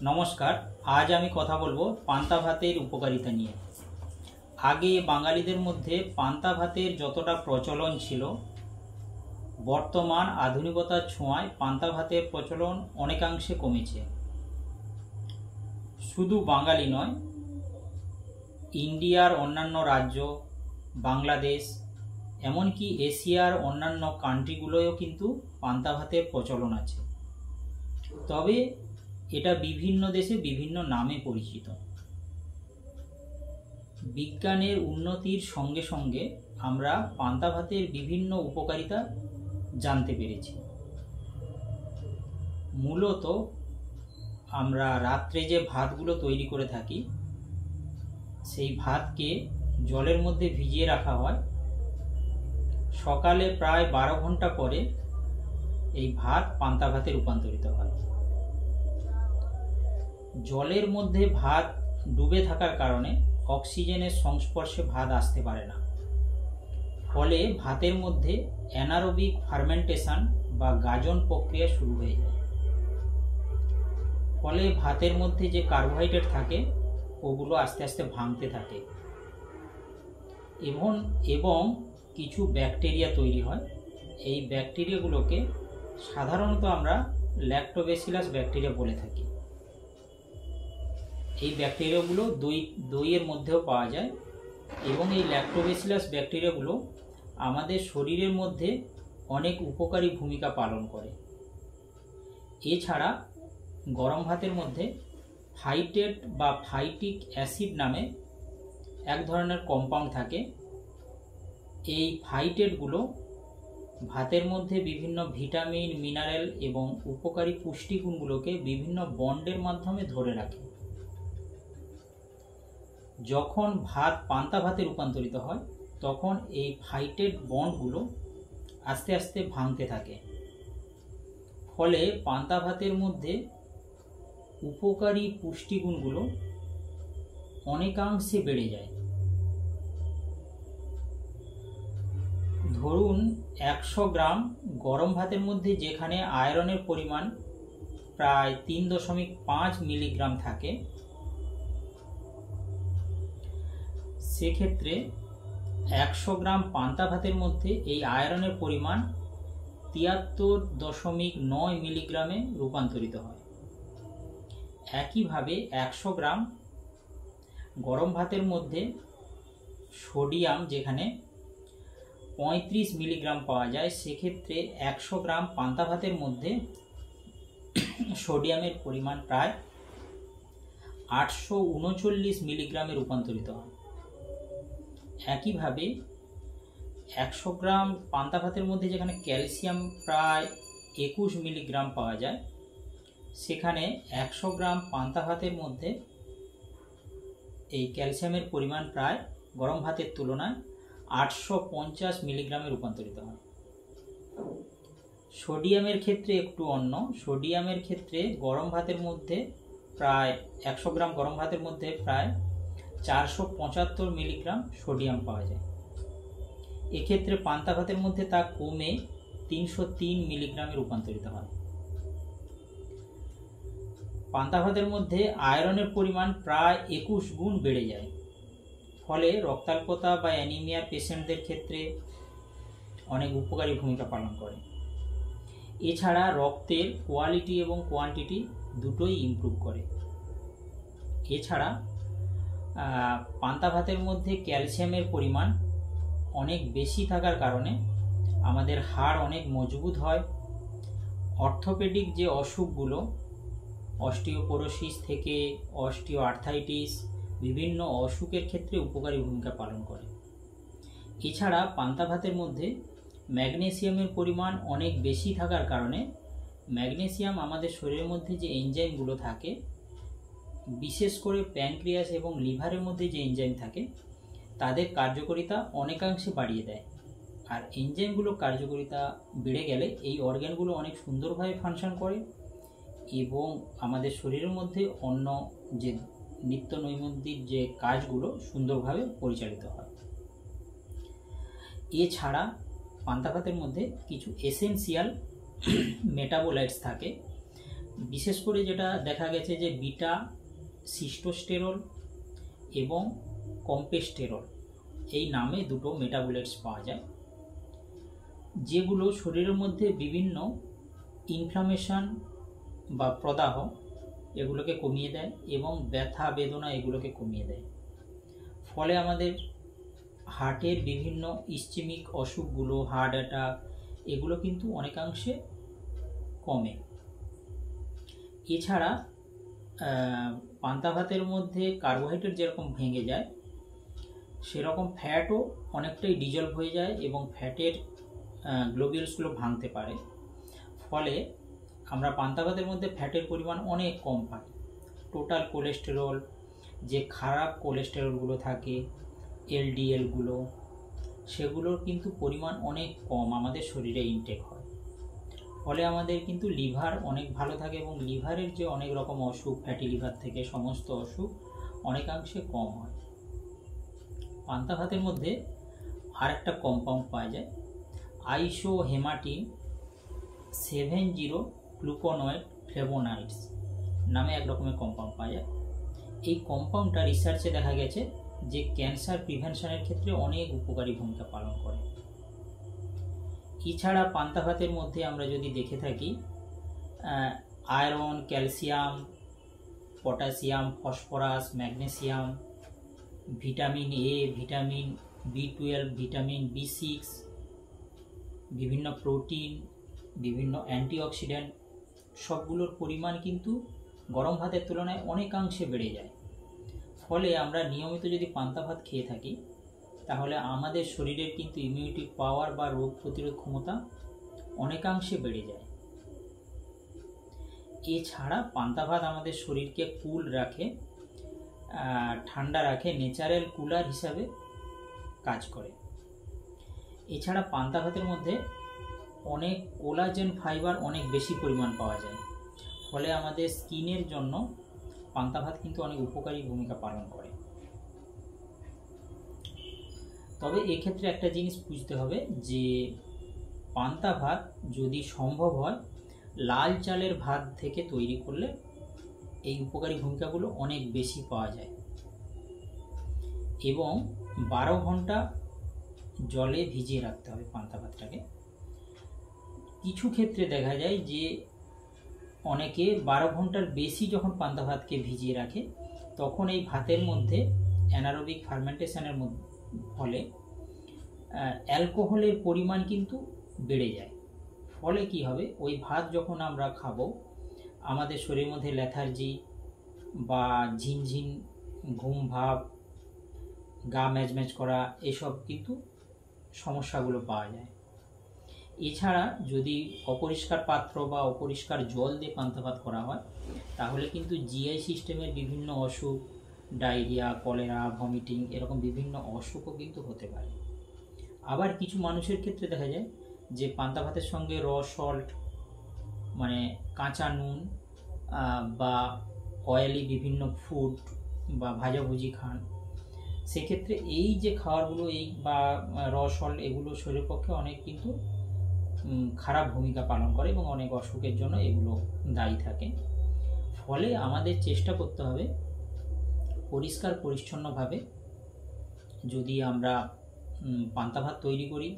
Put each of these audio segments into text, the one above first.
নমস্কার। আজ আমি কথা বলবো পান্তা ভাতের উপকারিতা নিয়ে। আগে বাঙালিদের মধ্যে পান্তা ভাতের যতটা প্রচলন ছিল, বর্তমান আধুনিকতার ছোঁয়ায় পান্তা ভাতের প্রচলন অনেকাংশে কমেছে। শুধু বাঙালি নয়, ইন্ডিয়ার অন্যান্য রাজ্য, বাংলাদেশ, এমনকি এশিয়ার অন্যান্য কান্ট্রিগুলোয়ও কিন্তু পান্তা ভাতের প্রচলন আছে। তবে এটা বিভিন্ন দেশে বিভিন্ন নামে পরিচিত। বিজ্ঞানের উন্নতির সঙ্গে সঙ্গে আমরা পান্তা ভাতের বিভিন্ন উপকারিতা জানতে পেরেছি। মূলত আমরা রাত্রে যে ভাতগুলো তৈরি করে থাকি, সেই ভাতকে জলের মধ্যে ভিজিয়ে রাখা হয়। সকালে প্রায় 12 ঘন্টা পরে এই ভাত পান্তা ভাতে রূপান্তরিত হয়। জলের মধ্যে ভাত ডুবে থাকার কারণে অক্সিজেনের সংস্পর্শে ভাত আসতে পারে না। ফলে ভাতের মধ্যে অ্যানারোবিক ফার্মেন্টেশন বা গাজন প্রক্রিয়া শুরু হয়ে যায়। ফলে ভাতের মধ্যে যে কার্বোহাইড্রেট থাকে ওগুলো আস্তে আস্তে ভাঙতে থাকে এবং কিছু ব্যাকটেরিয়া তৈরি হয়। এই ব্যাকটেরিয়াগুলোকে সাধারণত আমরা ল্যাক্টোব্যাসিলাস ব্যাকটেরিয়া বলে থাকি। এই ব্যাকটেরিয়াগুলো দইয়ের মধ্যেও পাওয়া যায় এবং এই ল্যাক্টোব্যাসিলাস ব্যাকটেরিয়াগুলো আমাদের শরীরের মধ্যে অনেক উপকারী ভূমিকা পালন করে। এছাড়া গরম ভাতের মধ্যে ফাইটেট বা ফাইটিক অ্যাসিড নামে এক ধরনের কম্পাউন্ড থাকে। এই ফাইটেটগুলো ভাতের মধ্যে বিভিন্ন ভিটামিন, মিনারেল এবং উপকারী পুষ্টিগুণগুলোকে বিভিন্ন বন্ডের মাধ্যমে ধরে রাখে। যখন ভাত পান্তা ভাতে রূপান্তরিত হয় তখন এই ফাইটেড বন্ডগুলো আস্তে আস্তে ভাঙতে থাকে। ফলে পান্তা ভাতের মধ্যে উপকারী পুষ্টিগুণগুলো অনেকাংশে বেড়ে যায়। ধরুন 100 গ্রাম গরম ভাতের মধ্যে যেখানে আয়রনের পরিমাণ প্রায় 3.5 মিলিগ্রাম থাকে, সেক্ষেত্রে 100 গ্রাম পান্তা ভাতের মধ্যে এই আয়রনের পরিমাণ 73.9 মিলিগ্রামে রূপান্তরিত হয়। একইভাবে 100 গ্রাম গরম ভাতের মধ্যে সোডিয়াম যেখানে 35 মিলিগ্রাম পাওয়া যায়, সেক্ষেত্রে 100 গ্রাম পান্তা ভাতের মধ্যে সোডিয়ামের পরিমাণ প্রায় 839 মিলিগ্রামে রূপান্তরিত হয়। একইভাবে 100 গ্রাম পান্তা ভাতের মধ্যে যেখানে ক্যালসিয়াম প্রায় 21 মিলিগ্রাম পাওয়া যায়, সেখানে 100 গ্রাম পান্তা ভাতের মধ্যে এই ক্যালসিয়ামের পরিমাণ প্রায় গরম ভাতের তুলনায় 850 মিলিগ্রামে রূপান্তরিত হয়। সোডিয়ামের ক্ষেত্রে একটু অন্য। সোডিয়ামের ক্ষেত্রে গরম ভাতের মধ্যে প্রায় 100 গ্রাম গরম ভাতের মধ্যে প্রায় 475 মিলিগ্রাম সোডিয়াম পাওয়া যায়। এক্ষেত্রে পান্তা ভাতের মধ্যে তা কমে 303 মিলিগ্রামে রূপান্তরিত হয়। পান্তা ভাতের মধ্যে আয়রনের পরিমাণ প্রায় 21 গুণ বেড়ে যায়। ফলে রক্তাল্পতা বা অ্যানিমিয়ার পেশেন্টদের ক্ষেত্রে অনেক উপকারী ভূমিকা পালন করে। এছাড়া রক্তের কোয়ালিটি এবং কোয়ান্টিটি দুটোই ইমপ্রুভ করে। এছাড়া পান্তা ভাতের মধ্যে ক্যালসিয়ামের পরিমাণ অনেক বেশি থাকার কারণে আমাদের হাড় অনেক মজবুত হয়। অর্থোপেডিক যে অসুখগুলো, অস্টিওপোরোসিস থেকে অস্টিও আর্থাইটিস, বিভিন্ন অসুখের ক্ষেত্রে উপকারী ভূমিকা পালন করে। এছাড়া পান্তা ভাতের মধ্যে ম্যাগনেসিয়ামের পরিমাণ অনেক বেশি থাকার কারণে ম্যাগনেসিয়াম আমাদের শরীরের মধ্যে যে এনজাইমগুলো থাকে, বিশেষ করে প্যানক্রিয়াস এবং লিভারের মধ্যে যে এনজাইম থাকে, তাদের কার্যকারিতা অনেকাংশে বাড়িয়ে দেয়। আর এনজাইমগুলোর কার্যকারিতা বেড়ে গেলে এই অর্গ্যানগুলো অনেক সুন্দরভাবে ফাংশন করে এবং আমাদের শরীরের মধ্যে অন্য যে নিত্য নৈমিত্তিক যে কাজগুলো সুন্দরভাবে পরিচালিত হয়। এছাড়া পান্তা ভাতের মধ্যে কিছু এসেনশিয়াল মেটাবোলাইটস থাকে, বিশেষ করে যেটা দেখা গেছে যে বিটা সিস্টোস্টেরল এবং কম্পেস্টেরল এই নামে দুটো মেটাবলাইটস পাওয়া যায়, যেগুলো শরীরের মধ্যে বিভিন্ন ইনফ্লামেশন বা প্রদাহ এগুলোকে কমিয়ে দেয় এবং ব্যথা বেদনা এগুলোকে কমিয়ে দেয়। ফলে আমাদের হার্টের বিভিন্ন ইসচেমিক অসুখগুলো, হার্ট অ্যাটাক এগুলো কিন্তু অনেকাংশে কমে। এছাড়া পান্তা ভাতের মধ্যে কার্বোহাইড্রেট যেরকম ভেঙে যায়, সেরকম ফ্যাটও অনেকটাই ডিজলভ হয়ে যায় এবং ফ্যাটের গ্লোবিউলসগুলো ভাঙতে পারে। ফলে আমরা পান্তা ভাতের মধ্যে ফ্যাটের পরিমাণ অনেক কম পাই। টোটাল কোলেস্টেরল, যে খারাপ কোলেস্টেরলগুলো থাকে এলডিএলগুলো, সেগুলোর কিন্তু পরিমাণ অনেক কম আমাদের শরীরে ইনটেক হয়। ফলে আমাদের কিন্তু লিভার অনেক ভালো থাকে এবং লিভারের যে অনেক রকম অসুখ, ফ্যাটি লিভার থেকে সমস্ত অসুখ অনেকাংশে কম হয়। পান্তা ভাতের মধ্যে আর একটা কম্পাউন্ড পাওয়া যায়, আইসোহেমাটিন 7-গ্লুকোনোয়েড ফ্লেভোনয়েডস নামে এক রকমের কম্পাউন্ড পাওয়া যায়। এই কম্পাউন্ডটা রিসার্চে দেখা গেছে যে ক্যান্সার প্রিভেনশনের ক্ষেত্রে অনেক উপকারী ভূমিকা পালন করে। এছাড়া পান্তা ভাতের মধ্যে আমরা যদি দেখে থাকি iron, calcium, potassium, phosphorus, magnesium, vitamin A, vitamin B12, vitamin B6, বিভিন্ন প্রোটিন, বিভিন্ন অ্যান্টিঅক্সিডেন্ট সবগুলোর পরিমাণ কিন্তু গরম ভাতের তুলনায় অনেকাংশে বেড়ে যায়। ফলে আমরা নিয়মিত যদি পান্তা ভাত খেয়ে থাকি তাহলে আমাদের শরীরের কিন্তু ইমিউনিটি পাওয়ার বা রোগ প্রতিরোধ ক্ষমতা অনেকাংশে বেড়ে যায়। এছাড়া পান্তা ভাত আমাদের শরীরকে কুল রাখে, ঠান্ডা রাখে, ন্যাচারাল কুলার হিসাবে কাজ করে। এছাড়া পান্তা ভাতের মধ্যে অনেক কোলাজেন ফাইবার অনেক বেশি পরিমাণ পাওয়া যায়। ফলে আমাদের স্কিনের জন্য পান্তা ভাত কিন্তু অনেক উপকারী ভূমিকা পালন করে। তবে এক্ষেত্রে একটা জিনিস বুঝতে হবে যে পান্তা ভাত যদি সম্ভব হয় লাল চালের ভাত থেকে তৈরি করলে এই উপকারী ভূমিকাগুলো অনেক বেশি পাওয়া যায় এবং 12 ঘন্টা জলে ভিজিয়ে রাখতে হবে পান্তা ভাতটাকে। কিছু ক্ষেত্রে দেখা যায় যে অনেকে 12 ঘন্টার বেশি যখন পান্তা ভাতকে ভিজিয়ে রাখে তখন এই ভাতের মধ্যে অ্যানারোবিক ফার্মেন্টেশনের ফলে অ্যালকোহলের পরিমাণ কিন্তু বেড়ে যায়। ফলে কি হবে, ওই ভাত যখন আমরা খাবো আমাদের শরীরের মধ্যে লেথার্জি বা ঝিনঝিন ঘুম ভাব, গা ম্যাজম্যাজ করা, এসব কিন্তু সমস্যাগুলো পাওয়া যায়। এছাড়া যদি অপরিষ্কার পাত্র বা অপরিষ্কার জল দিয়ে পান্তা ভাত করা হয় তাহলে কিন্তু জিআই সিস্টেমের বিভিন্ন অসুখ, ডায়রিয়া, কলেরা, ভমিটিং এরকম বিভিন্ন অসুখও কিন্তু হতে পারে। আবার কিছু মানুষের ক্ষেত্রে দেখা যায় যে পান্তা ভাতের সঙ্গে র সল্ট মানে কাঁচা নুন বা অয়েলি বিভিন্ন ফুড বা ভাজাভুজি খান, সেক্ষেত্রে এই যে খাবারগুলো এই বা র সল্ট এগুলো শরীরের পক্ষে অনেক কিন্তু খারাপ ভূমিকা পালন করে এবং অনেক অসুখের জন্য এগুলো দায়ী থাকে। ফলে আমাদের চেষ্টা করতে হবে পরিষ্কার পরিচ্ছন্নভাবে যদি আমরা পান্তা ভাত তৈরি করি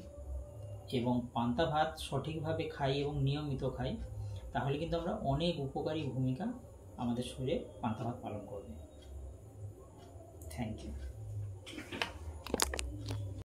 এবং পান্তা ভাত সঠিকভাবে খাই এবং নিয়মিত খাই তাহলে কিন্তু আমরা অনেক উপকারী ভূমিকা আমাদের শরীরে পান্তা ভাত পালন করবে। Thank you.